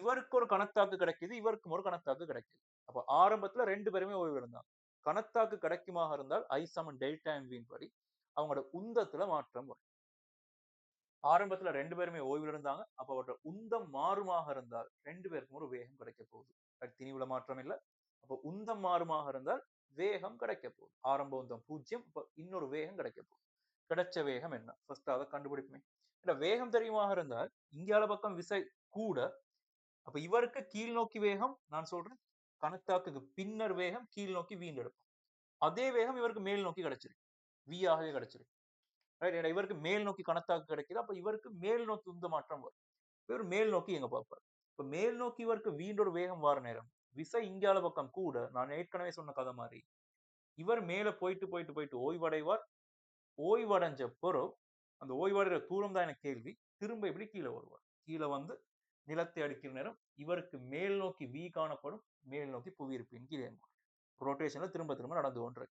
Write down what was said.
இவருக்கு ஒரு கணத்தாக்கு கிடைக்குது, இவருக்கும் ஒரு கணத்தாக்கு கிடைக்குது. அப்ப ஆரம்பத்துல 2 பேருமே ஓய்வு இருந்தாங்க. கணத்தாக்கு கிடைக்குமாக இருந்தால் I சமன் டெல்டா எம்வின் படி அவங்களோட உந்தத்துல மாற்றம் வரும். ஆரம்பத்துல 2 பேருமே ஓய்வுல இருந்தாங்க. அப்ப அவரோட உந்தம் மாறுமாக இருந்தால் 2 பேருக்கும் ஒரு வேகம் கிடைக்கப் போகுது. திணிவுல மாற்றம் இல்ல. அப்ப உந்தம் மாறுமாக இருந்தால் வேகம் கிடைக்கப் போகுது. ஆரம்ப உந்தம் 0. இப்ப இன்னொரு வேகம் கிடைக்கப் போகுது. கிடைச்ச வேகம் என்ன? ஃபர்ஸ்ட் அத கண்டுபிடிப்போமே. இல்ல வேகம் தெரியுமாக இருந்தால் இங்கால பக்கம் விசை கூட. அப்ப இவருக்கு கீழ் நோக்கி வேகம் நான் சொல்றேன். கணத்தாக்குக்கு பின்னர் வேகம் கீழ் நோக்கி வீண்டெடுக்கும். அதே வேகம் இவருக்கு மேல் நோக்கி கிடைச்சிருக்கு. V ஆகவே கிடைச்சிருக்கு. ரைட். இவருக்கு மேல் நோக்கி கணத்தாக்கு கிடைக்குது. அப்ப இவருக்கு மேல் நோக்கி உந்த மாற்றம் வரும். இவர் மேல் நோக்கி எங்க பார்ப்பார். இப்ப மேல் நோக்கி இவருக்கு ஒரு வேகம் வார நேரம். விசை இங்கால பக்கம் கூட. நான் ஏற்கனவே சொன்ன கதை மாரி. இவர் மேல போயிட்டு, போயிட்டு, போயிட்டு ஓய்வடைவார். ஓய்வடைஞ்ச பிறகு அந்த ஓய்வடைற தூரம் தான் எனக்கு கேள்வி. திரும்ப எப்படி கீழ வருவார். கீழ வந்து நிலத்தை அடிக்கிற நேரம் இவருக்கு மேல் நோக்கி V காணப்படும். மேல் நோக்கி புவி இருப்பின் கீழே. ரொட்டேஷன்ல திரும்ப திரும்ப நடந்து கொண்டிருக்கு.